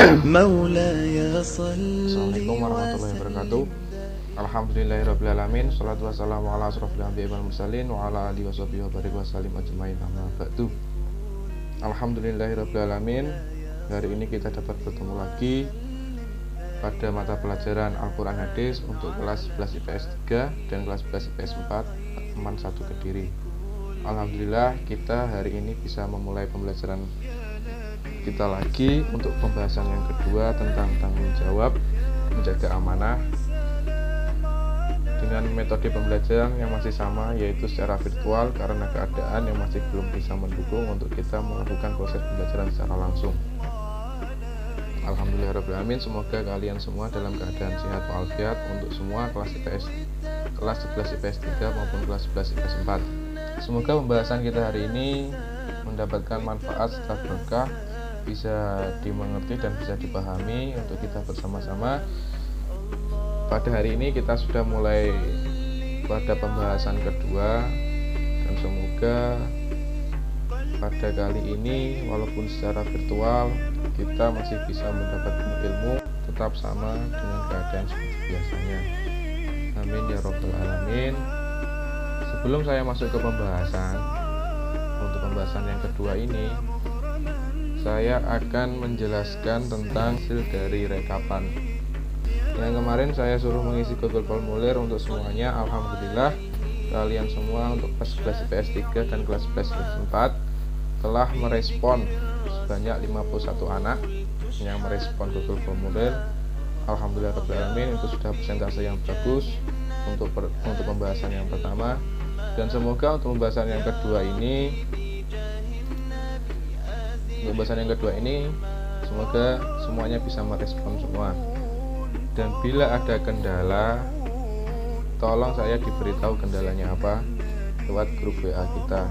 Assalamualaikum warahmatullahi wabarakatuh. Alhamdulillahirrabbilalamin. Salatu wassalamu ala asrofil anbiya'i wal mursalin wa ala alihi washabihi wa barik wa salim ajmain amma ba'du. Alhamdulillahirrabbilalamin. Hari ini kita dapat bertemu lagi pada mata pelajaran Al-Quran Hadis untuk kelas 11 IPS 3 dan kelas 11 IPS 4 teman 1 Kediri. Alhamdulillah kita hari ini bisa memulai pembelajaran kita lagi untuk pembahasan yang kedua tentang tanggung jawab menjaga amanah dengan metode pembelajaran yang masih sama, yaitu secara virtual karena keadaan yang masih belum bisa mendukung untuk kita melakukan proses pembelajaran secara langsung. Alhamdulillahirrahmanirrahim. Semoga kalian semua dalam keadaan sehat walafiat untuk semua kelas 11 IPS 3 maupun kelas 11 IPS 4. Semoga pembahasan kita hari ini mendapatkan manfaat serta berkah, bisa dimengerti dan bisa dipahami untuk kita bersama-sama. Pada hari ini kita sudah mulai pada pembahasan kedua, dan semoga pada kali ini walaupun secara virtual kita masih bisa mendapatkan ilmu tetap sama dengan keadaan seperti biasanya. Amin ya robbal alamin. Sebelum saya masuk ke pembahasan, untuk pembahasan yang kedua ini saya akan menjelaskan tentang hasil dari rekapan. Yang kemarin saya suruh mengisi Google Formulir untuk semuanya. Alhamdulillah kalian semua untuk kelas 11 IPS 3 dan kelas 11 IPS 4 telah merespon sebanyak 51 anak yang merespon Google Formulir. Alhamdulillah rabbil alamin, itu sudah persentase yang bagus untuk pembahasan yang pertama, dan semoga untuk pembahasan yang kedua ini semoga semuanya bisa merespon semua. Dan bila ada kendala, tolong saya diberitahu kendalanya apa lewat grup WA kita.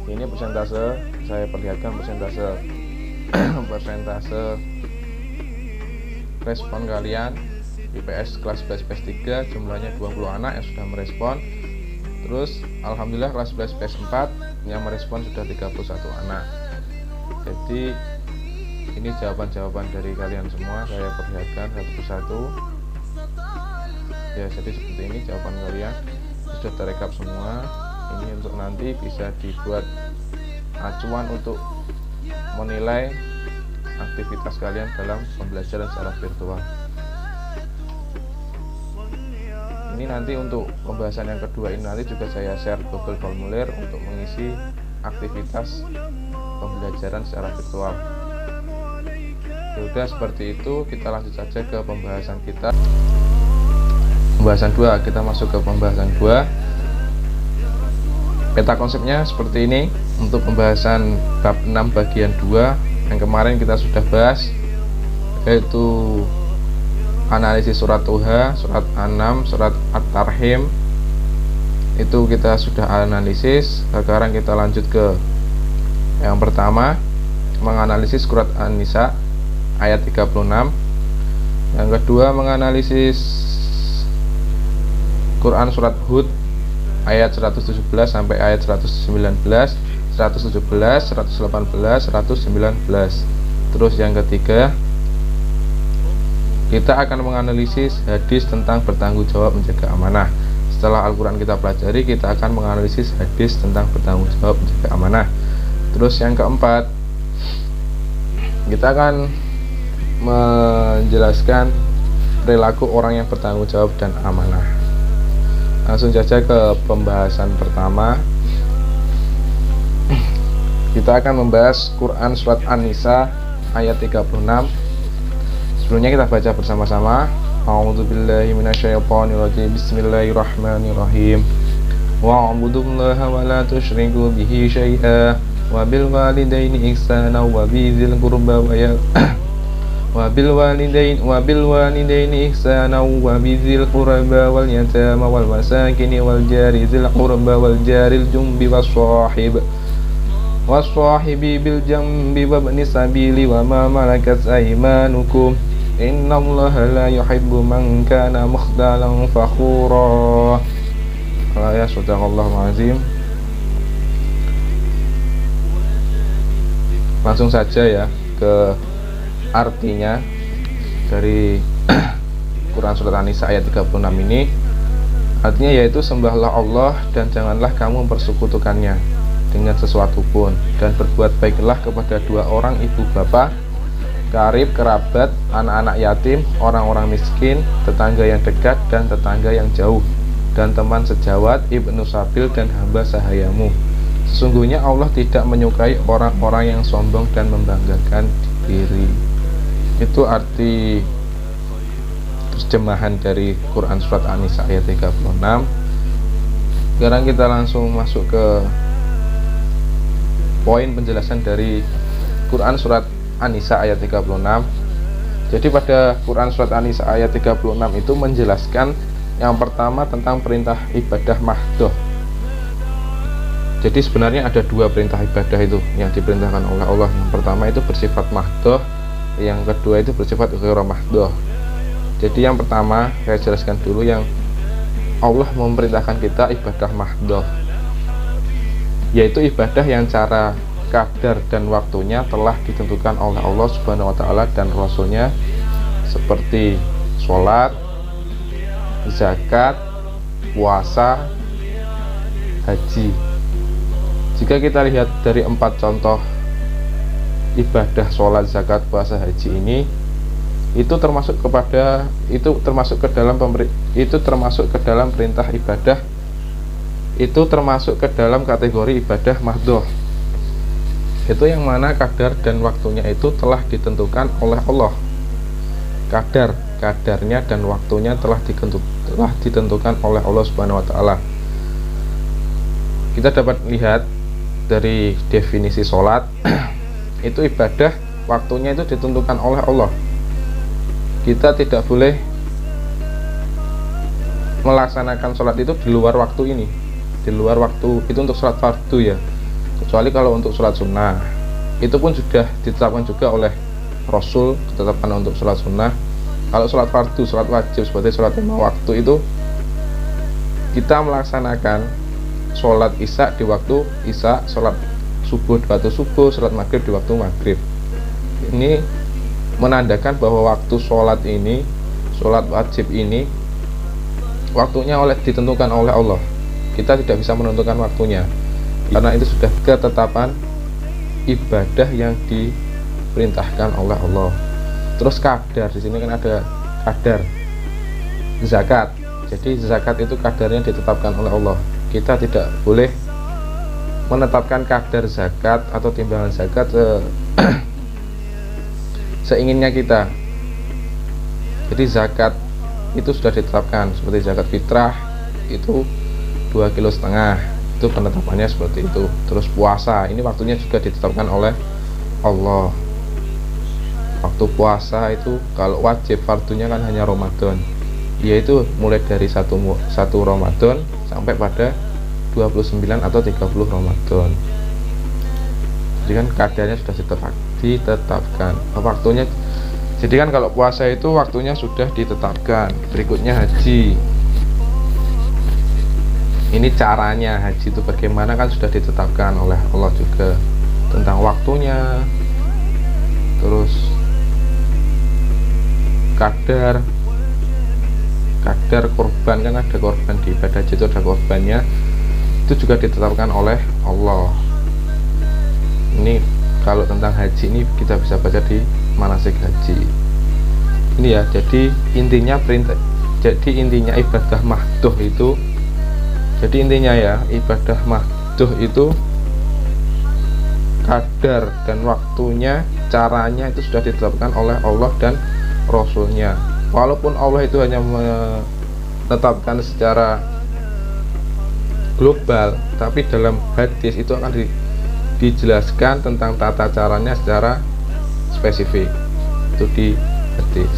Ini persentase, saya perlihatkan persentase respon kalian. IPS kelas 11 IPS 3 jumlahnya 20 anak yang sudah merespon. Terus alhamdulillah kelas 11 IPS 4 yang merespon sudah 31 anak. Jadi ini jawaban-jawaban dari kalian semua, saya perlihatkan satu persatu. Ya, jadi seperti ini jawaban kalian sudah terekap semua. Ini untuk nanti bisa dibuat acuan untuk menilai aktivitas kalian dalam pembelajaran secara virtual. Ini nanti untuk pembahasan yang kedua ini nanti juga saya share Google Formulir untuk mengisi aktivitas pembelajaran secara virtual. Sudah seperti itu, kita lanjut saja ke pembahasan kita. Pembahasan 2, kita masuk ke pembahasan 2. Peta konsepnya seperti ini untuk pembahasan bab 6 bagian 2 yang kemarin kita sudah bahas, yaitu analisis surat Tuha, surat An-Nam, surat At-Tarhim. Itu kita sudah analisis. Sekarang kita lanjut ke yang pertama, menganalisis surat An-Nisa ayat 36. Yang kedua, menganalisis Quran surat Hud ayat 117 sampai ayat 119, 117, 118, 119. Terus yang ketiga, kita akan menganalisis hadis tentang bertanggung jawab menjaga amanah. Setelah Al-Quran kita pelajari, kita akan menganalisis hadis tentang bertanggung jawab menjaga amanah. Terus yang keempat, kita akan menjelaskan perilaku orang yang bertanggung jawab dan amanah. Langsung saja ke pembahasan pertama. Kita akan membahas Quran surat An-Nisa ayat 36. Sebelumnya kita baca bersama-sama. A'udzubillahi minasyaitonirrajim. Bismillahirrahmanirrahim. Wa'budullaha wa la tusyriku bihi syai'a wa bil walidaini ihsana wa bizil qurba wa bil walidaini ihsana wa bizil qurba wal yatama wal masakin wal jari zil qurba wal jaril jumbi wassahibi bil jambi wa ibnis sabili wa ma malakat aymanukum innallaha la yuhibbu man kana mukhtalan fakhura. Ya, sadaqallahul azim. Langsung saja ya. ke artinya dari Quran surat An-Nisa ayat 36 ini. Artinya yaitu sembahlah Allah dan janganlah kamu mempersekutukannya dengan sesuatu pun, dan berbuat baiklah kepada dua orang ibu bapa, karib, kerabat, anak-anak yatim, orang-orang miskin, tetangga yang dekat dan tetangga yang jauh, dan teman sejawat, ibnu sabil, dan hamba sahayamu. Sesungguhnya Allah tidak menyukai orang-orang yang sombong dan membanggakan diri. Itu arti terjemahan dari Quran surat An-Nisa ayat 36. Sekarang kita langsung masuk ke poin penjelasan dari Quran surat An-Nisa ayat 36. Jadi pada Quran surat An-Nisa ayat 36 itu menjelaskan yang pertama tentang perintah ibadah mahdoh. Jadi sebenarnya ada dua perintah ibadah itu yang diperintahkan oleh Allah. Yang pertama itu bersifat mahdoh, yang kedua itu bersifat ghairu mahdoh. Jadi yang pertama saya jelaskan dulu yang Allah memerintahkan kita ibadah mahdoh, yaitu ibadah yang cara, kadar, dan waktunya telah ditentukan oleh Allah Subhanahu wa Ta'ala dan Rasulnya, seperti sholat, zakat, puasa, haji. Jika kita lihat dari 4 contoh ibadah sholat, zakat, puasa, haji ini, itu termasuk ke dalam perintah ibadah, itu termasuk ke dalam kategori ibadah mahdoh. Itu yang mana kadar dan waktunya itu telah ditentukan oleh Allah. Kadarnya dan waktunya telah ditentukan oleh Allah Subhanahu wa Ta'ala. Kita dapat lihat dari definisi sholat itu ibadah waktunya itu ditentukan oleh Allah. Kita tidak boleh melaksanakan sholat itu di luar waktu ini, di luar waktu itu untuk sholat fardu ya, kecuali kalau untuk sholat sunnah itu pun sudah ditetapkan juga oleh Rasul, ketetapan untuk sholat sunnah. Kalau sholat fardu, sholat wajib seperti sholat 5 waktu itu kita melaksanakan sholat isya di waktu isya, sholat subuh di waktu subuh, sholat maghrib di waktu maghrib. Ini menandakan bahwa waktu sholat ini, sholat wajib ini, waktunya ditentukan oleh Allah. Kita tidak bisa menentukan waktunya, karena itu sudah ketetapan ibadah yang diperintahkan oleh Allah. Terus kadar, di sini kan ada kadar zakat. Jadi zakat itu kadarnya ditetapkan oleh Allah. Kita tidak boleh menetapkan kadar zakat atau timbangan zakat seinginnya kita. Jadi zakat itu sudah ditetapkan, seperti zakat fitrah itu 2,5 kilo, itu penetapannya seperti itu. Terus puasa, ini waktunya juga ditetapkan oleh Allah. Waktu puasa itu kalau wajib, fardunya kan hanya Ramadan, yaitu mulai dari 1 Ramadan sampai pada 29 atau 30 Ramadan. Jadi kan kadarnya sudah ditetapkan waktunya. Jadi kan kalau puasa itu waktunya sudah ditetapkan. Berikutnya haji. Ini caranya haji itu bagaimana kan sudah ditetapkan oleh Allah juga, tentang waktunya. Terus kadar korban, kan ada korban di ibadah haji itu, ada korbannya, itu juga ditetapkan oleh Allah. Ini kalau tentang haji ini kita bisa baca di manasik haji ini ya. Jadi intinya ibadah mahdoh itu, jadi intinya ya, ibadah mahdoh itu kadar dan waktunya, caranya itu sudah ditetapkan oleh Allah dan Rasulnya. Walaupun Allah itu hanya menetapkan secara global, tapi dalam hadis itu akan dijelaskan tentang tata caranya secara spesifik, itu di hadis.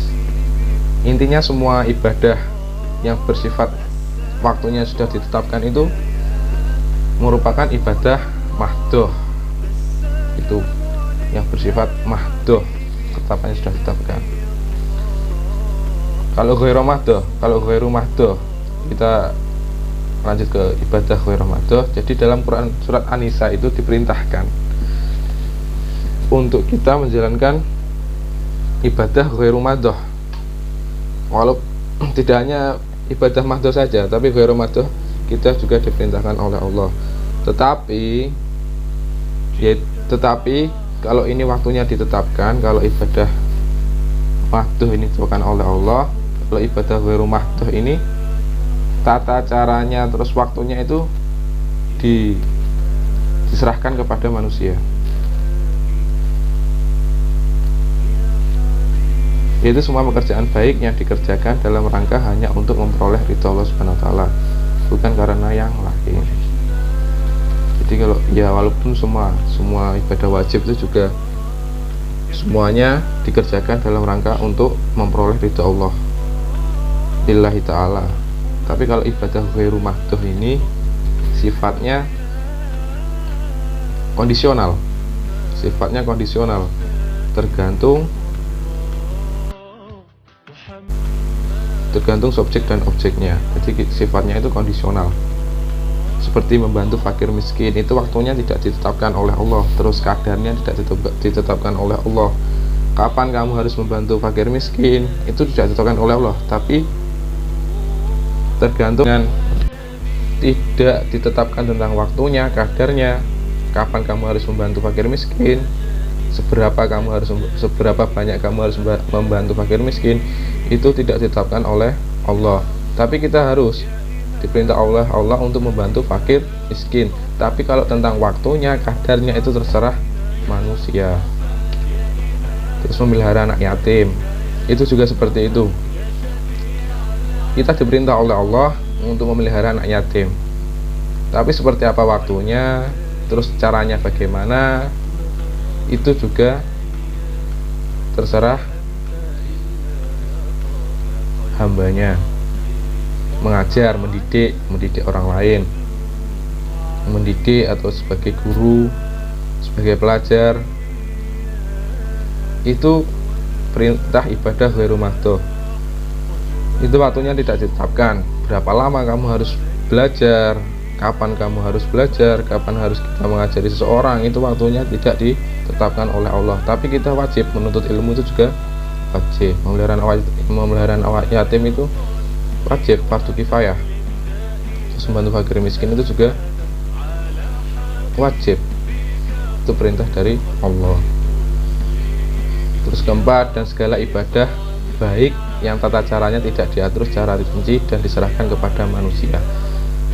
Intinya semua ibadah yang bersifat waktunya sudah ditetapkan itu merupakan ibadah mahdoh. Itu yang bersifat mahdoh, tetapannya sudah ditetapkan. Kalau ghairu mahdoh, kita lanjut ke ibadah ghairu mahdoh. Jadi dalam Quran surat An-Nisa itu diperintahkan untuk kita menjalankan ibadah ghairu madhoh. Walau tidak hanya ibadah madhoh saja, tapi ghairu madhoh kita juga diperintahkan oleh Allah. Tetapi kalau ini waktunya ditetapkan, kalau ibadah madhoh ini ditetapkan oleh Allah, kalau ibadah ghairu madhoh ini tata caranya terus waktunya itu diserahkan kepada manusia. Yaitu semua pekerjaan baik yang dikerjakan dalam rangka hanya untuk memperoleh ridho Allah Subhanahu wa taala, bukan karena yang lain. Jadi kalau ya walaupun semua ibadah wajib itu juga semuanya dikerjakan dalam rangka untuk memperoleh ridho Allah billahi ta'ala. Tapi kalau ibadah ghairu madhoh ini sifatnya kondisional, tergantung subjek dan objeknya. Jadi sifatnya itu kondisional. Seperti membantu fakir miskin, itu waktunya tidak ditetapkan oleh Allah, terus kadarnya tidak ditetapkan oleh Allah. Kapan kamu harus membantu fakir miskin itu tidak ditetapkan oleh Allah, tapi tergantung dengan tidak ditetapkan tentang waktunya, kadarnya. Kapan kamu harus membantu fakir miskin, seberapa banyak kamu harus membantu fakir miskin, itu tidak ditetapkan oleh Allah. Tapi kita harus diperintah Allah untuk membantu fakir miskin. Tapi kalau tentang waktunya, kadarnya itu terserah manusia. Terus memelihara anak yatim, itu juga seperti itu. Kita diperintah oleh Allah untuk memelihara anak yatim. Tapi seperti apa waktunya, terus caranya bagaimana, itu juga terserah hambanya. Mengajar, mendidik orang lain, mendidik atau sebagai guru, sebagai pelajar, itu perintah ibadah ghairu madhoh. Itu waktunya tidak ditetapkan. Berapa lama kamu harus belajar, kapan kamu harus belajar, kapan harus kita mengajari seseorang, itu waktunya tidak ditetapkan oleh Allah. Tapi kita wajib menuntut ilmu, itu juga wajib. Memelihara anak yatim itu wajib, fardu kifayah. Terus membantu fakir miskin itu juga wajib, itu perintah dari Allah. Terus keempat, dan segala ibadah baik yang tata caranya tidak diatur secara rinci dan diserahkan kepada manusia.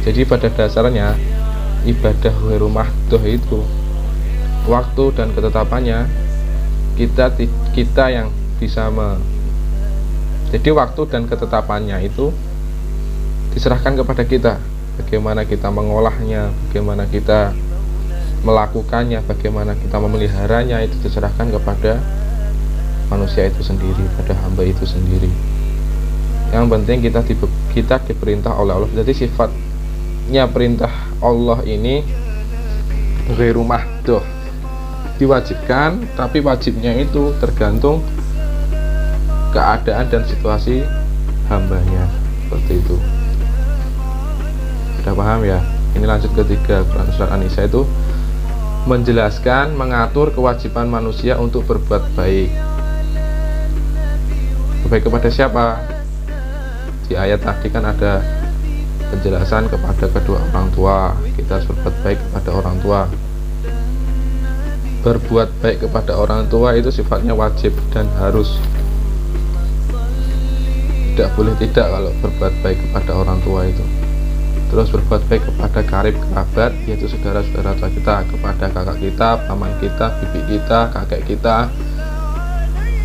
Jadi pada dasarnya ibadah ghairu madhoh itu waktu dan ketetapannya kita yang bisa jadi waktu dan ketetapannya itu diserahkan kepada kita. Bagaimana kita mengolahnya, bagaimana kita melakukannya, bagaimana kita memeliharanya, itu diserahkan kepada manusia itu sendiri, pada hamba itu sendiri. Yang penting kita diperintah oleh Allah. Jadi sifatnya perintah Allah ini ghairu madhoh, diwajibkan, tapi wajibnya itu tergantung keadaan dan situasi hambanya, seperti itu. Sudah paham ya? Ini lanjut ketiga, Quran surat An-Nisa itu menjelaskan, mengatur kewajiban manusia untuk berbuat baik. Baik kepada siapa? Di ayat tadi kan ada penjelasan kepada kedua orang tua. Kita harus berbuat baik kepada orang tua. Berbuat baik kepada orang tua itu sifatnya wajib dan harus. Tidak boleh tidak kalau berbuat baik kepada orang tua itu. Terus berbuat baik kepada karib kerabat, yaitu saudara-saudara kita, kepada kakak kita, paman kita, bibi kita, kakek kita.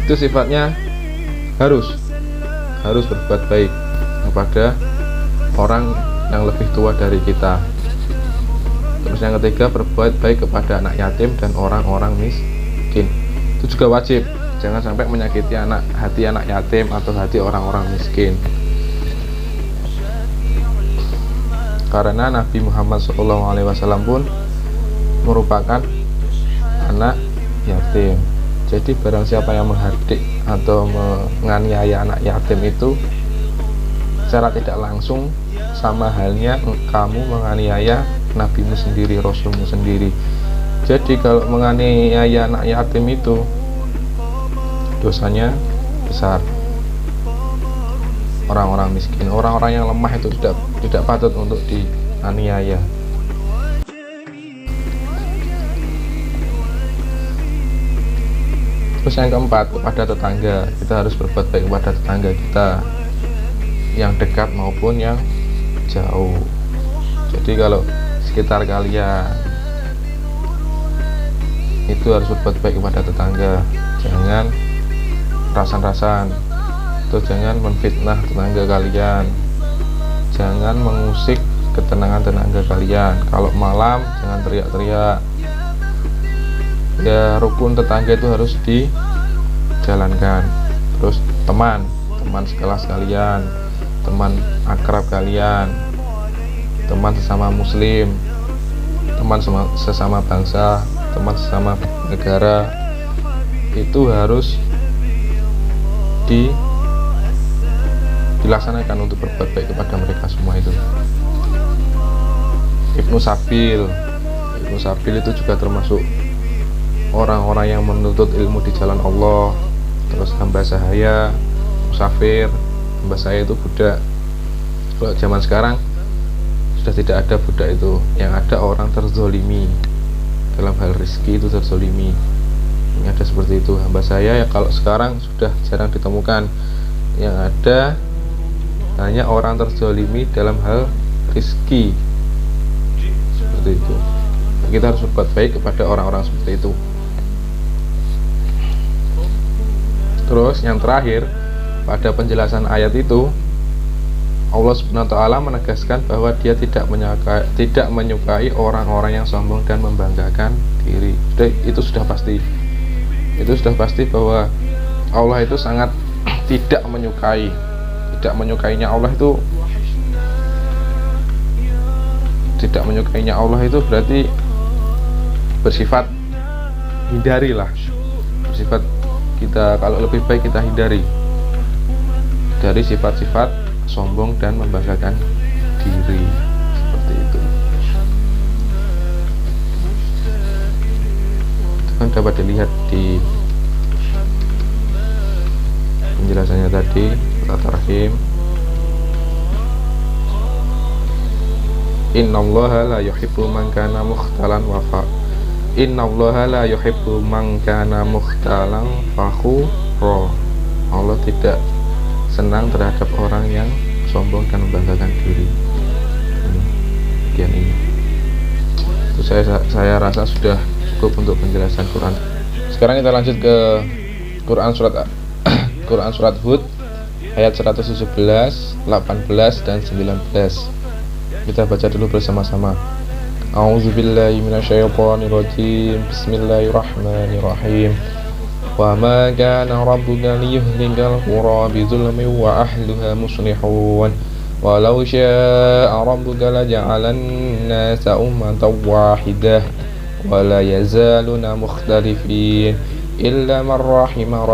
Itu sifatnya harus berbuat baik kepada orang yang lebih tua dari kita. Terus yang ketiga, berbuat baik kepada anak yatim dan orang-orang miskin. Itu juga wajib. Jangan sampai menyakiti hati anak yatim atau hati orang-orang miskin. Karena Nabi Muhammad SAW pun merupakan anak yatim. Jadi barang siapa yang menghardik atau menganiaya anak yatim itu secara tidak langsung sama halnya kamu menganiaya nabimu sendiri, rasulmu sendiri. Jadi kalau menganiaya anak yatim itu dosanya besar. Orang-orang miskin, orang-orang yang lemah itu tidak patut untuk dianiaya. Terus yang keempat, kepada tetangga. Kita harus berbuat baik kepada tetangga kita, yang dekat maupun yang jauh. Jadi kalau sekitar kalian itu harus berbuat baik kepada tetangga, jangan rasan-rasan, terus jangan menfitnah tetangga kalian, jangan mengusik ketenangan tetangga kalian. Kalau malam jangan teriak-teriak. Ya, rukun tetangga itu harus dijalankan. Terus teman sekelas kalian, teman akrab kalian, teman sesama muslim, teman sesama bangsa, teman sesama negara, itu harus dilaksanakan untuk berbuat baik kepada mereka semua itu. Ibnu Sabil itu juga termasuk orang-orang yang menuntut ilmu di jalan Allah. Terus hamba sahaya, musafir. Hamba saya itu budak. Kalau zaman sekarang sudah tidak ada budak itu, yang ada orang terzolimi dalam hal rezeki, itu terzolimi. Ini ada seperti itu. Hamba saya ya kalau sekarang sudah jarang ditemukan, yang ada hanya orang terzolimi dalam hal rezeki, seperti itu. Kita harus berbuat baik kepada orang-orang seperti itu. Terus yang terakhir, pada penjelasan ayat itu Allah Subhanahu wa taala menegaskan bahwa Dia tidak menyukai orang-orang yang sombong dan membanggakan diri. Itu sudah pasti. Itu sudah pasti bahwa Allah itu sangat tidak menyukai. Tidak menyukainya Allah itu, tidak menyukainya Allah itu berarti bersifat hindarilah. Bersifat kita, kalau lebih baik kita hindari dari sifat-sifat sombong dan membanggakan diri, seperti itu. Itu kan dapat dilihat di penjelasannya tadi, At-Tarhim. Innallaha la yuhibbu man kana mukhtalan wafa. Innallaha la yuhibbu man kana mukhtalan fakhura. Allah tidak senang terhadap orang yang sombong dan membanggakan diri. Bagian ini. Itu saya rasa sudah cukup untuk penjelasan Quran. Sekarang kita lanjut ke Quran surat Hud ayat 117, 18 dan 19. Kita baca dulu bersama-sama. A'udzubillahi minasyaitonirrajim. Bismillahirrahmanirrahim. Wa ma kana rabbuka liyuhlikal qura bidzulmin wa ahliha muslihun. Walau syaa rabbuka laja'alan nasa ummatan wahidah wa la yazaluna mukhtalifin illa man rahima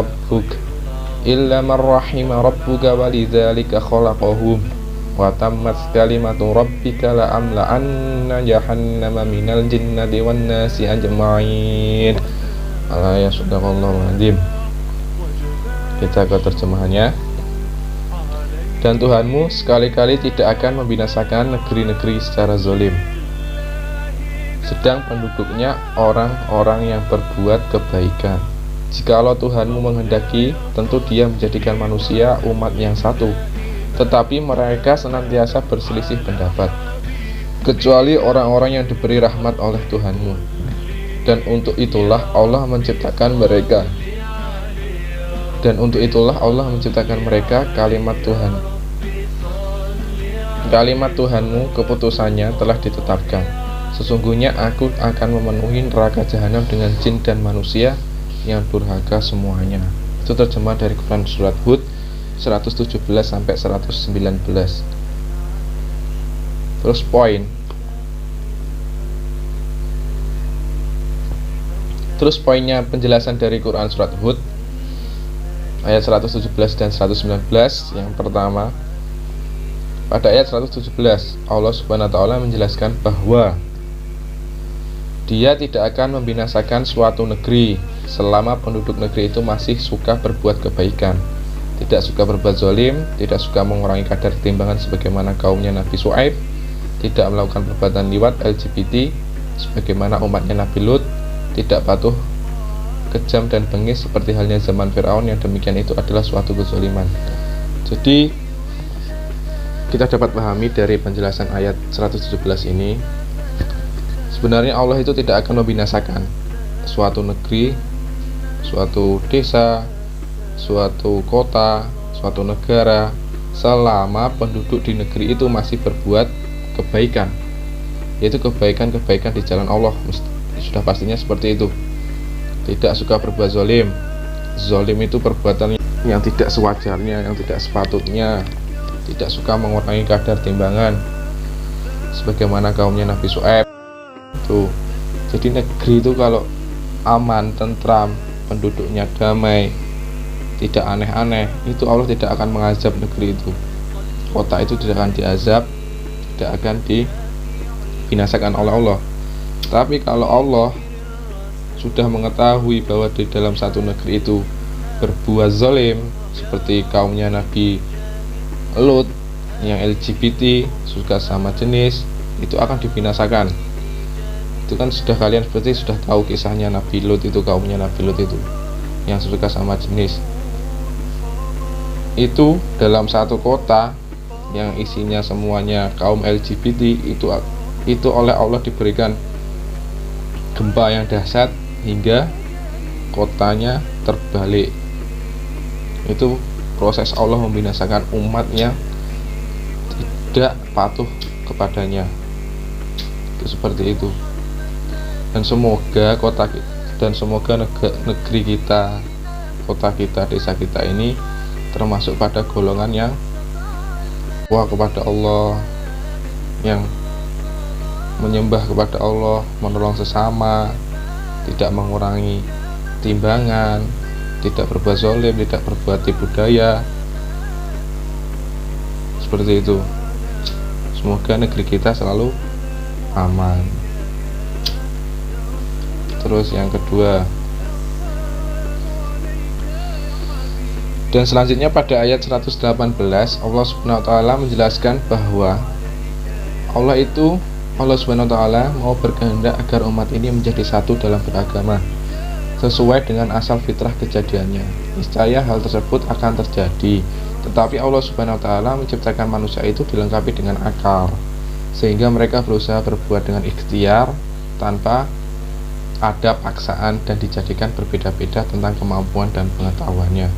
rabbuka walidzalika khalaqahum wa tammat kalimatu rabbika la amla'anna jahannama minal jinnati wan nasi ajma'in. Ya sadaqallahul azim. Kita ke terjemahannya. Dan Tuhanmu sekali-kali tidak akan membinasakan negeri-negeri secara zalim, sedang penduduknya orang-orang yang berbuat kebaikan. Jikalau Tuhanmu menghendaki, tentu Dia menjadikan manusia umat yang satu, tetapi mereka senantiasa berselisih pendapat, kecuali orang-orang yang diberi rahmat oleh Tuhanmu. Dan untuk itulah Allah menciptakan mereka. Kalimat Tuhanmu, keputusannya telah ditetapkan. Sesungguhnya aku akan memenuhi neraka jahanam dengan jin dan manusia yang durhaka semuanya. Itu terjemah dari Quran surat Hud 117 sampai 119. Terus poinnya penjelasan dari Quran surat Hud ayat 117 dan 119. Yang pertama, pada ayat 117 Allah Subhanahu wa taala menjelaskan bahwa Dia tidak akan membinasakan suatu negeri selama penduduk negeri itu masih suka berbuat kebaikan, tidak suka berbuat zalim, tidak suka mengurangi kadar timbangan sebagaimana kaumnya Nabi Syuaib, tidak melakukan perbuatan liwat LGBT sebagaimana umatnya Nabi Lut, tidak patuh, kejam dan bengis seperti halnya zaman Firaun, yang demikian itu adalah suatu kezaliman. Jadi kita dapat pahami dari penjelasan ayat 117 ini, sebenarnya Allah itu tidak akan membinasakan suatu negeri, suatu desa, suatu kota, suatu negara selama penduduk di negeri itu masih berbuat kebaikan, yaitu kebaikan-kebaikan di jalan Allah. Sudah pastinya seperti itu. Tidak suka berbuat zalim. Zalim itu perbuatan yang tidak sewajarnya, yang tidak sepatutnya. Tidak suka mengurangi kadar timbangan sebagaimana kaumnya Nabi Syuaib. Tuh. Jadi negeri itu kalau aman, tentram, penduduknya damai, tidak aneh-aneh, itu Allah tidak akan mengazab negeri itu. Kota itu tidak akan diazab, tidak akan dibinasakan oleh Allah. Tapi kalau Allah sudah mengetahui bahwa di dalam satu negeri itu berbuat zalim seperti kaumnya Nabi Lut yang LGBT, suka sama jenis, itu akan dibinasakan. Itu kan kalian sudah tahu kisahnya Nabi Lut itu, kaumnya Nabi Lut itu yang suka sama jenis. Itu dalam satu kota yang isinya semuanya kaum LGBT, itu oleh Allah diberikan gempa yang dahsyat hingga kotanya terbalik. Itu proses Allah membinasakan umat yang tidak patuh kepadanya. Itu seperti itu. Dan semoga negeri kita, kota kita, desa kita ini termasuk pada golongan yang wah kepada Allah, yang menyembah kepada Allah, menolong sesama, tidak mengurangi timbangan, tidak berbuat zalim, tidak berbuat tipu daya. Seperti itu. Semoga negeri kita selalu aman. Terus yang kedua, dan selanjutnya pada ayat 118 Allah Subhanahu wa taala menjelaskan bahwa Allah Subhanahu wa taala mau berkehendak agar umat ini menjadi satu dalam beragama sesuai dengan asal fitrah kejadiannya. Niscaya hal tersebut akan terjadi, tetapi Allah Subhanahu wa taala menciptakan manusia itu dilengkapi dengan akal, sehingga mereka berusaha berbuat dengan ikhtiar tanpa ada paksaan dan dijadikan berbeda-beda tentang kemampuan dan pengetahuannya.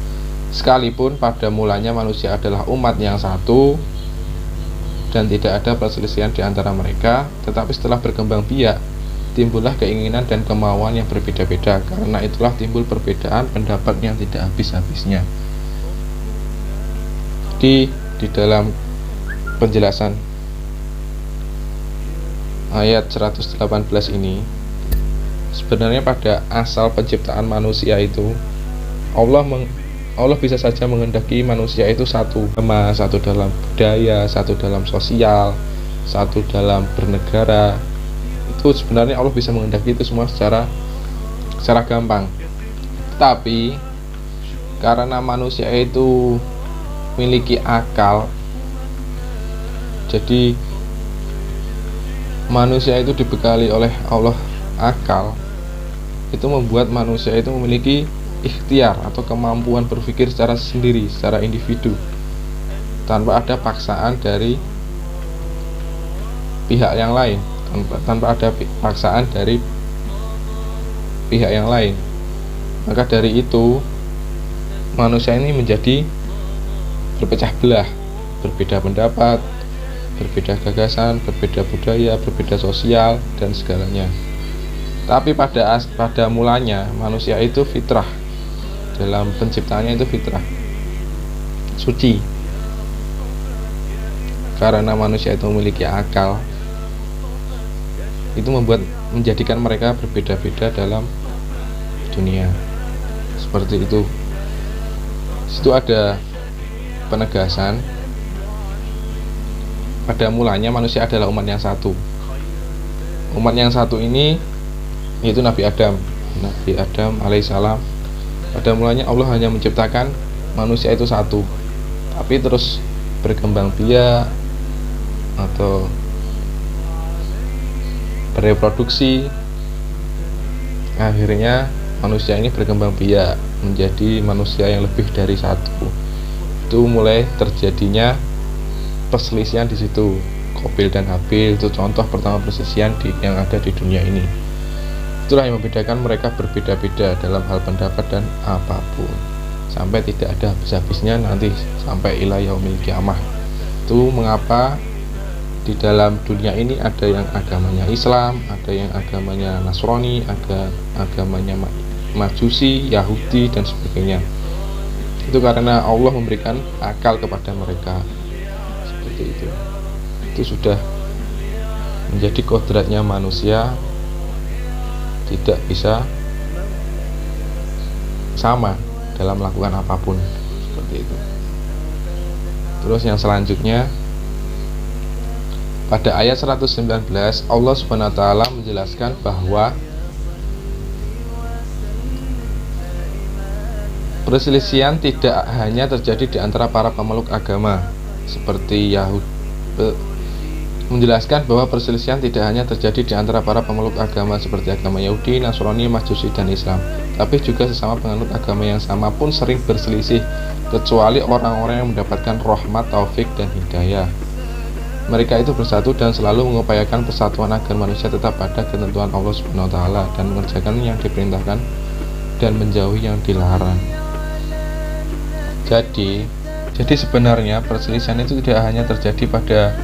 Sekalipun pada mulanya manusia adalah umat yang satu dan tidak ada perselisihan di antara mereka, tetapi setelah berkembang biak timbullah keinginan dan kemauan yang berbeda-beda. Karena itulah timbul perbedaan pendapat yang tidak habis-habisnya. Di dalam penjelasan ayat 118 ini, sebenarnya pada asal penciptaan manusia itu Allah bisa saja menghendaki manusia itu satu dalam budaya, satu dalam sosial, satu dalam bernegara. Itu sebenarnya Allah bisa menghendaki itu semua secara gampang. Tapi karena manusia itu memiliki akal, jadi manusia itu dibekali oleh Allah akal, itu membuat manusia itu memiliki ikhtiar atau kemampuan berpikir secara sendiri, secara individu, tanpa ada paksaan dari pihak yang lain, tanpa ada paksaan dari pihak yang lain. Maka dari itu manusia ini menjadi berpecah belah, berbeda pendapat, berbeda gagasan, berbeda budaya, berbeda sosial dan segalanya. Tapi pada mulanya manusia itu fitrah, dalam penciptaannya itu fitrah suci. Karena manusia itu memiliki akal, itu menjadikan mereka berbeda-beda dalam dunia. Seperti itu. Situ ada penegasan pada mulanya manusia adalah umat yang satu. Umat yang satu ini yaitu Nabi Adam alaihissalam. Pada mulanya Allah hanya menciptakan manusia itu satu, tapi terus berkembang biak atau bereproduksi. Akhirnya manusia ini berkembang biak menjadi manusia yang lebih dari satu. Itu mulai terjadinya perselisihan di situ. Qabil dan Habil itu contoh pertama perselisihan yang ada di dunia ini. Itulah yang membedakan mereka berbeda-beda dalam hal pendapat dan apapun, sampai tidak ada habis-habisnya nanti sampai ila yaumil kiamah. Itu mengapa di dalam dunia ini ada yang agamanya Islam, ada yang agamanya Nasrani, ada agamanya Majusi, Yahudi dan sebagainya. Itu karena Allah memberikan akal kepada mereka. Seperti itu. Itu sudah menjadi kodratnya manusia, tidak bisa sama dalam melakukan apapun, seperti itu. Terus yang selanjutnya pada ayat 119 Allah Subhanahu wa taala menjelaskan bahwa perselisihan tidak hanya terjadi di antara para pemeluk agama seperti Yahudi, menjelaskan bahwa perselisihan tidak hanya terjadi di antara para pemeluk agama seperti agama Yahudi, Nasrani, Majusi, dan Islam, tapi juga sesama penganut agama yang sama pun sering berselisih, kecuali orang-orang yang mendapatkan rahmat, taufik, dan hidayah. Mereka itu bersatu dan selalu mengupayakan persatuan agar manusia tetap pada ketentuan Allah Subhanahu wa taala dan mengerjakan yang diperintahkan dan menjauhi yang dilarang. Jadi sebenarnya perselisihan itu tidak hanya terjadi pada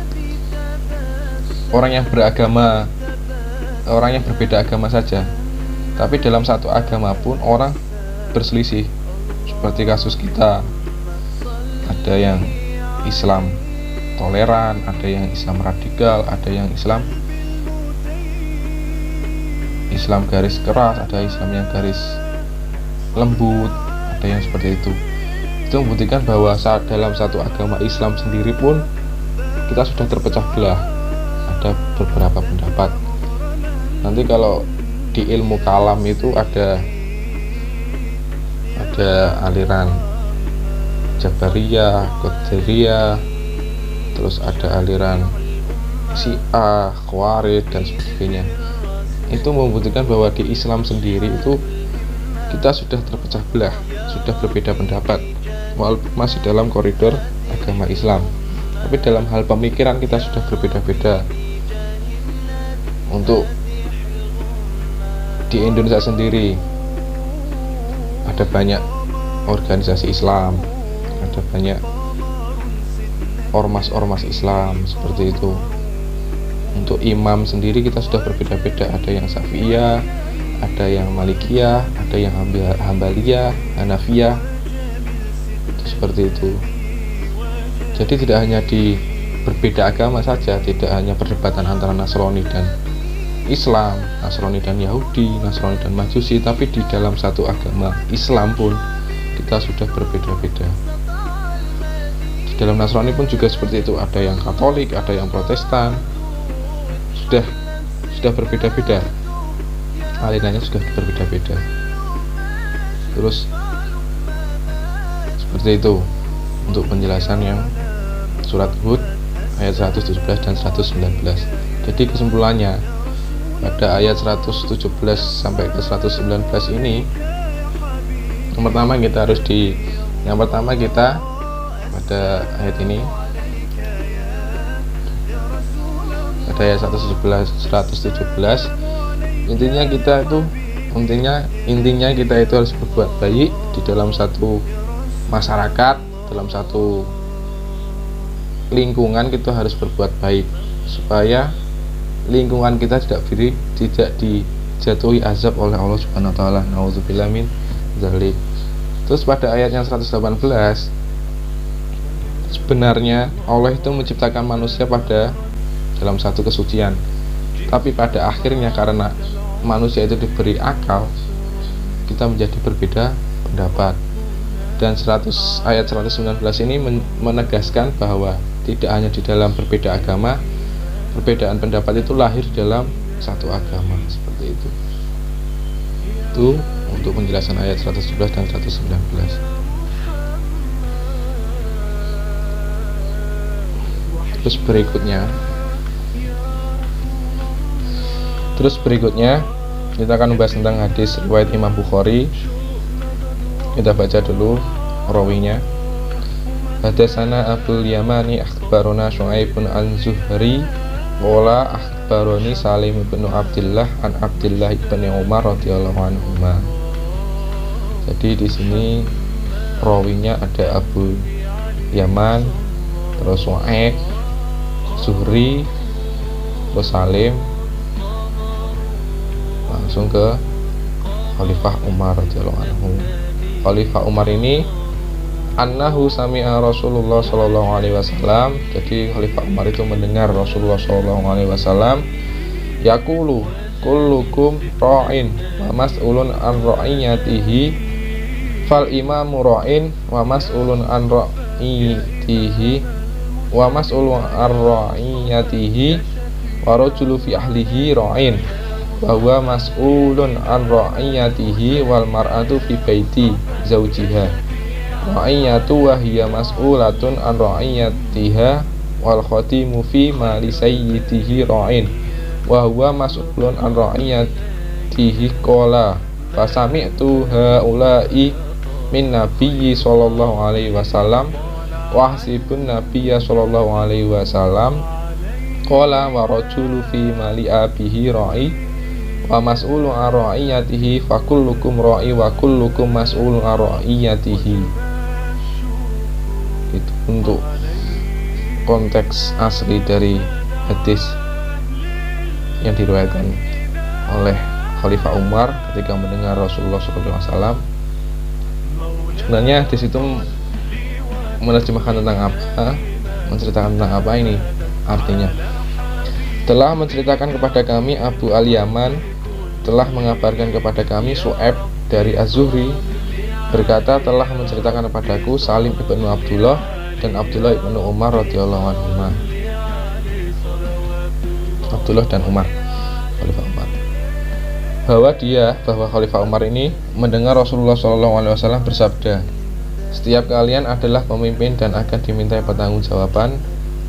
orang yang beragama, orang yang berbeda agama saja, tapi dalam satu agama pun orang berselisih. Seperti kasus kita, ada yang Islam toleran, ada yang Islam radikal, ada yang Islam garis keras, ada Islam yang garis lembut, ada yang seperti itu. Itu membuktikan bahwa saat dalam satu agama Islam sendiri pun kita sudah terpecah belah. Ada beberapa pendapat. Nanti kalau di ilmu kalam itu ada aliran Jabariyah, Qadariyah, terus ada aliran Syiah, Khawarij dan sebagainya. Itu membuktikan bahwa di Islam sendiri itu kita sudah terpecah belah, sudah berbeda pendapat, walaupun masih dalam koridor agama Islam, tapi dalam hal pemikiran kita sudah berbeda-beda. Untuk di Indonesia sendiri ada banyak organisasi Islam, ada banyak ormas-ormas Islam seperti itu. Untuk imam sendiri kita sudah berbeda-beda, ada yang Syafi'iyah, ada yang Malikiyah, ada yang Hambaliyah, Hanafiyah, seperti itu. Jadi tidak hanya di berbeda agama saja, tidak hanya perdebatan antara Nasrani dan Islam, Nasrani dan Yahudi, Nasrani dan Majusi, tapi di dalam satu agama Islam pun kita sudah berbeda-beda. Di dalam Nasrani pun juga seperti itu, ada yang Katolik, ada yang Protestan, sudah berbeda-beda, alirannya sudah berbeda-beda. Terus seperti itu untuk penjelasan yang surat Hud ayat 117 dan 119. Jadi kesimpulannya pada ayat 117 sampai ke 119 ini, yang pertama kita pada ayat ini, pada ayat 117 intinya kita itu harus berbuat baik di dalam satu masyarakat, dalam satu lingkungan. Kita harus berbuat baik supaya lingkungan kita tidak dijatuhi azab oleh Allah Subhanahu wa taala. Nauzubillah min dzalik. Terus pada ayat yang 118, sebenarnya Allah itu menciptakan manusia dalam satu kesucian, tapi pada akhirnya karena manusia itu diberi akal, kita menjadi berbeda pendapat. Dan ayat 119 ini menegaskan bahwa tidak hanya di dalam berbeda agama, perbedaan pendapat itu lahir dalam satu agama, seperti itu. itu untuk penjelasan ayat 111 dan 119. Terus berikutnya kita akan membahas tentang hadis riwayat Imam Bukhari. Kita baca dulu rawinya. Hadatsana Abdul Yamani akhbarona Syu'aibun an Zuhri qala akhbaroni Salim bin Abdullah an Abdullah bin Umar radhiyallahu anhuma. Jadi di sini rawinya ada Abu Yaman, terus Syu'aib, Zuhri, terus Salim, langsung ke Khalifah Umar radhiyallahu anhu. Khalifah Umar ini annahu sami'a Rasulullah sallallahu alaihi wasallam. Jadi Khalifah Umar itu mendengar Rasulullah sallallahu alaihi wasallam yaqulu kullukum ra'in wa mas'ulun an ra'iyatihi fal imamu ra'in wa mas'ulun an ra'iyatihi wa mas'ulun an ra'iyatihi wa rajulu fi ahlihi ra'in wa huwa mas'ulun an ra'iyatihi wal mar'atu fi baiti zawjiha ra'iyatu wa hiya mas'ulatun an ra'iyatiha wal khatimu fi mali sayyidihi ra'in wa huwa mas'ulun an ra'iyatihi qala fasami'tu haula'i min nabiyyi sallallahu alaihi wasallam wa hasibun nabiyya sallallahu alaihi wasallam qala wa rajulu fi mali abihi ra'i wa mas'ulun an ra'iyatihi fa kullukum ra'i wa kullukum mas'ulun an ra'iyatihi. Itu untuk konteks asli dari hadis yang diriwayatkan oleh Khalifah Umar ketika mendengar Rasulullah SAW. Sebenarnya hadis itu menerjemahkan tentang apa, menceritakan tentang apa ini artinya. Telah menceritakan kepada kami Abu Al-Yaman, telah mengabarkan kepada kami Syu'aib dari Az-Zuhri berkata, telah menceritakan kepadaku Salim ibnu Abdullah dan Abdullah ibnu Umar radhiyallahu anhuma. Abdullah dan Umar, Khalifah Umar, bahwa Khalifah Umar ini mendengar Rasulullah SAW bersabda, setiap kalian adalah pemimpin dan akan dimintai pertanggungjawaban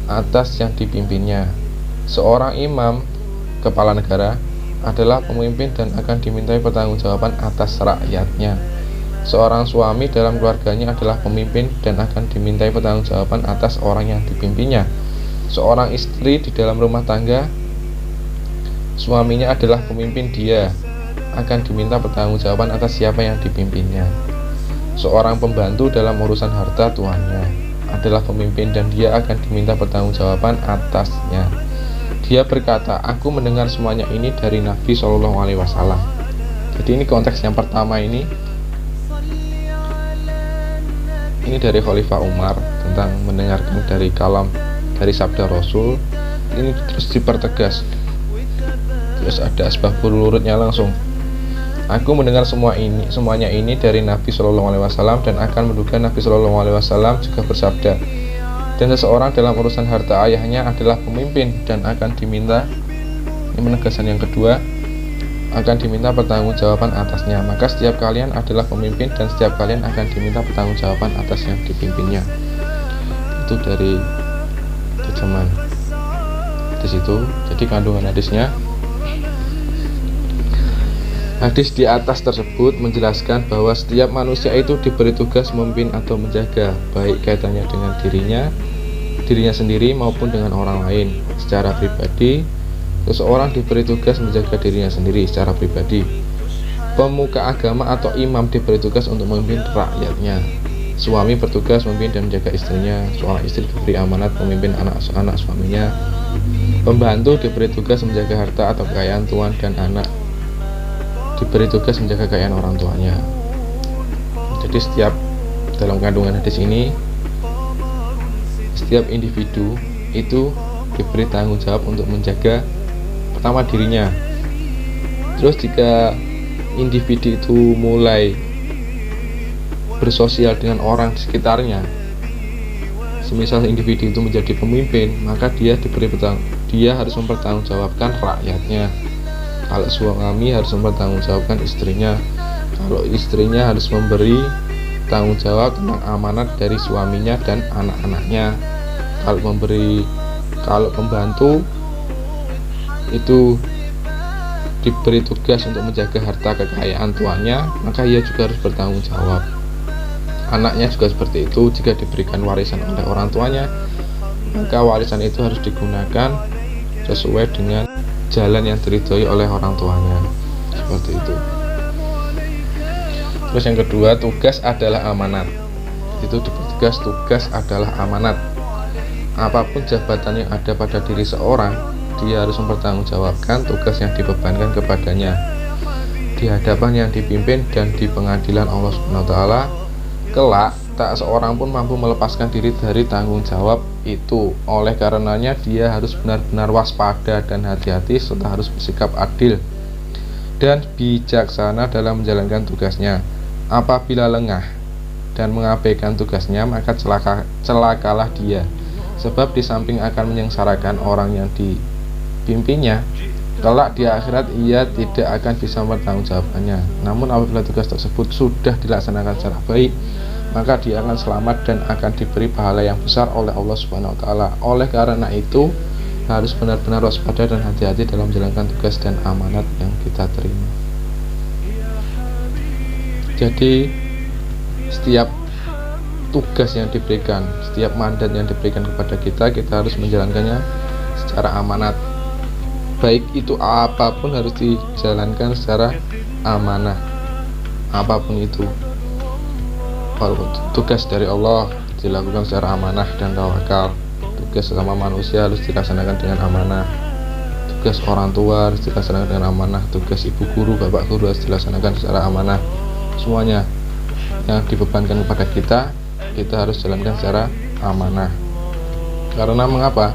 atas yang dipimpinnya. Seorang imam, kepala negara, adalah pemimpin dan akan dimintai pertanggungjawaban atas rakyatnya. Seorang suami dalam keluarganya adalah pemimpin dan akan dimintai pertanggungjawaban atas orang yang dipimpinnya. Seorang istri di dalam rumah tangga, suaminya adalah pemimpin, dia akan diminta pertanggungjawaban atas siapa yang dipimpinnya. Seorang pembantu dalam urusan harta tuannya adalah pemimpin dan dia akan diminta pertanggungjawaban atasnya. Dia berkata, aku mendengar semuanya ini dari Nabi SAW. Jadi ini konteks yang pertama ini dari Khalifah Umar tentang mendengarkan dari kalam, dari sabda Rasul. Ini terus dipertegas, terus ada asbabul wurudnya langsung. Aku mendengar semuanya ini dari Nabi SAW dan akan menduga Nabi SAW juga bersabda, dan seseorang dalam urusan harta ayahnya adalah pemimpin dan akan diminta, ini penegasan yang kedua, akan diminta pertanggungjawaban atasnya. Maka setiap kalian adalah pemimpin dan setiap kalian akan diminta pertanggungjawaban atas yang dipimpinnya. Itu dari terjemahan hadis itu. Jadi kandungan hadisnya, hadis di atas tersebut menjelaskan bahwa setiap manusia itu diberi tugas memimpin atau menjaga, baik kaitannya dengan dirinya sendiri maupun dengan orang lain. Secara pribadi, seseorang diberi tugas menjaga dirinya sendiri secara pribadi. Pemuka agama atau imam diberi tugas untuk memimpin rakyatnya. Suami bertugas memimpin dan menjaga istrinya. Seorang istri diberi amanat memimpin anak-anak suaminya. Pembantu diberi tugas menjaga harta atau kekayaan tuan, dan anak diberi tugas menjaga kekayaan orang tuanya. Jadi setiap dalam kandungan hadis ini, setiap individu itu diberi tanggung jawab untuk menjaga pertama dirinya. Terus jika individu itu mulai bersosial dengan orang di sekitarnya, semisal individu itu menjadi pemimpin, maka dia harus mempertanggungjawabkan rakyatnya. Kalau suami harus mempertanggungjawabkan istrinya, kalau istrinya harus memberi tanggung jawab tentang amanat dari suaminya dan anak-anaknya. Kalau pembantu itu diberi tugas untuk menjaga harta kekayaan tuannya, maka ia juga harus bertanggung jawab. Anaknya juga seperti itu. Jika diberikan warisan oleh orang tuanya, maka warisan itu harus digunakan sesuai dengan jalan yang diridhoi oleh orang tuanya, seperti itu. Terus yang kedua, tugas adalah amanat. Itu tugas adalah amanat. Apapun jabatan yang ada pada diri seorang, dia harus mempertanggungjawabkan tugas yang dibebankan kepadanya di hadapan yang dipimpin dan di pengadilan Allah Subhanahu wa taala. Kelak tak seorang pun mampu melepaskan diri dari tanggung jawab itu. Oleh karenanya dia harus benar-benar waspada dan hati-hati, serta harus bersikap adil dan bijaksana dalam menjalankan tugasnya. Apabila lengah dan mengabaikan tugasnya, maka celakalah dia, sebab di samping akan menyengsarakan orang yang dipimpinnya, kelak di akhirat ia tidak akan bisa mempertanggungjawabkannya. Namun apabila tugas tersebut sudah dilaksanakan secara baik, maka dia akan selamat dan akan diberi pahala yang besar oleh Allah Subhanahu wa taala. Oleh karena itu, harus benar-benar waspada dan hati-hati dalam menjalankan tugas dan amanat yang kita terima. Jadi, setiap tugas yang diberikan, setiap mandat yang diberikan kepada kita harus menjalankannya secara amanat. Baik itu apapun harus dijalankan secara amanah, apapun itu. Walaupun tugas dari Allah dilakukan secara amanah dan tawakal, tugas sama manusia harus dilaksanakan dengan amanah, tugas orang tua harus dilaksanakan dengan amanah, tugas ibu guru, bapak guru harus dilaksanakan secara amanah. Semuanya yang dibebankan kepada kita harus jalankan secara amanah. Karena mengapa?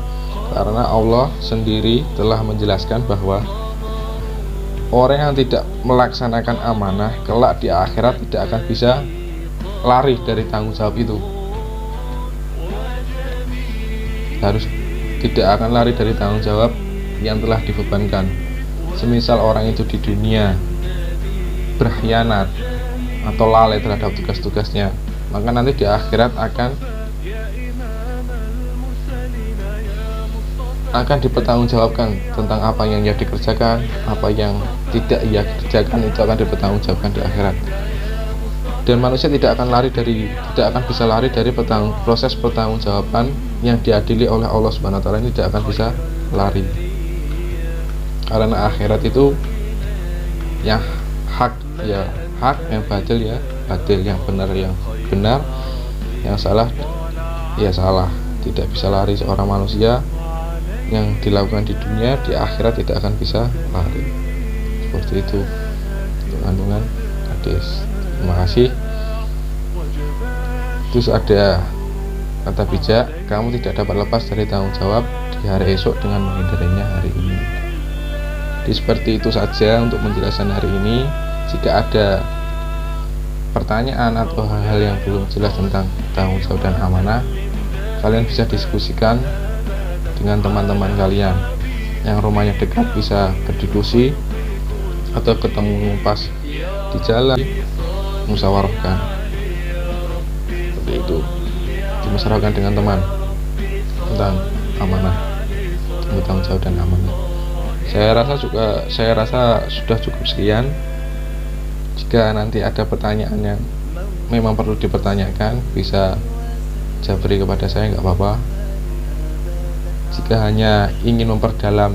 Karena Allah sendiri telah menjelaskan bahwa orang yang tidak melaksanakan amanah kelak di akhirat tidak akan bisa lari dari tanggung jawab itu. Harus tidak akan lari dari tanggung jawab yang telah dibebankan. Semisal orang itu di dunia berkhianat atau lalai terhadap tugas-tugasnya, maka nanti di akhirat akan dipertanggungjawabkan tentang apa yang ia dikerjakan, apa yang tidak ia kerjakan, itu akan dipertanggungjawabkan di akhirat. Dan manusia tidak akan bisa lari dari proses pertanggungjawaban yang diadili oleh Allah Subhanahu wa taala. Ini tidak akan bisa lari. Karena akhirat itu yang hak ya hak, yang batil ya batil, yang benar ya benar, yang salah ya salah. Tidak bisa lari seorang manusia yang dilakukan di dunia, di akhirat tidak akan bisa lari. Seperti itu untuk kandungan hadis. Terima kasih. Terus ada kata bijak, kamu tidak dapat lepas dari tanggung jawab di hari esok dengan menghindarinya hari ini. Jadi seperti itu saja untuk menjelaskan hari ini. Jika ada pertanyaan atau hal-hal yang belum jelas tentang tanggung jawab dan amanah, kalian bisa diskusikan dengan teman-teman kalian yang rumahnya dekat, bisa berdiskusi atau ketemu pas di jalan, musyawarahkan. Seperti itu, dimusyawarahkan dengan teman tentang amanah, tanggung jawab dan amanah. Saya rasa sudah cukup sekian. Jika nanti ada pertanyaan yang memang perlu dipertanyakan, bisa jabri kepada saya, nggak apa-apa. Jika hanya ingin memperdalam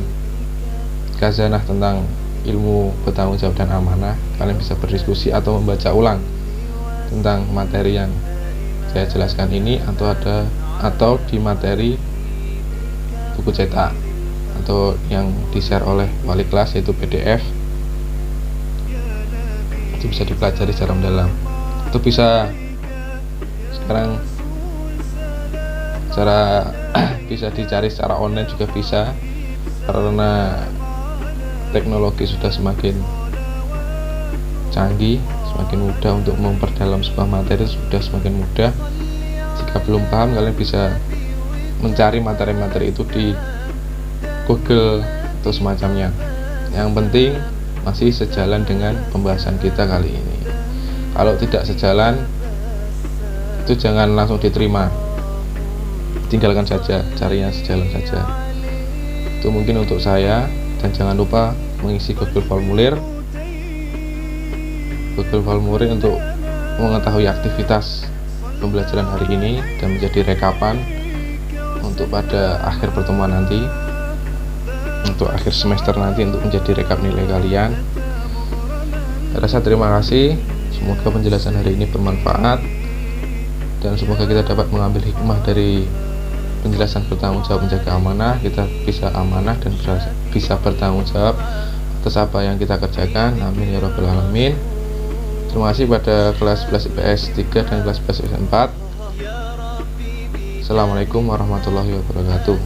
khazanah tentang ilmu bertanggung jawab dan amanah, kalian bisa berdiskusi atau membaca ulang tentang materi yang saya jelaskan ini, atau di materi buku cetak atau yang di-share oleh wali kelas, yaitu PDF. Itu bisa dipelajari secara mendalam. Itu bisa sekarang bisa dicari secara online juga bisa, karena teknologi sudah semakin canggih, semakin mudah untuk memperdalam sebuah materi, sudah semakin mudah. Jika belum paham, kalian bisa mencari materi-materi itu di Google atau semacamnya. Yang penting masih sejalan dengan pembahasan kita kali ini. Kalau tidak sejalan, itu jangan langsung diterima, tinggalkan saja, cari yang sejalan saja. Itu mungkin untuk saya. Dan jangan lupa mengisi Google Formulir untuk mengetahui aktivitas pembelajaran hari ini dan menjadi rekapan untuk pada akhir pertemuan nanti, untuk akhir semester nanti, untuk menjadi rekap nilai kalian. Saya rasa terima kasih. Semoga penjelasan hari ini bermanfaat dan semoga kita dapat mengambil hikmah dari penjelasan bertanggung jawab menjaga amanah. Kita bisa amanah dan bisa bertanggung jawab atas apa yang kita kerjakan. Amin ya rabbal alamin. Terima kasih pada kelas 11 IPS 3 dan kelas 11 IPS 4. Assalamualaikum warahmatullahi wabarakatuh.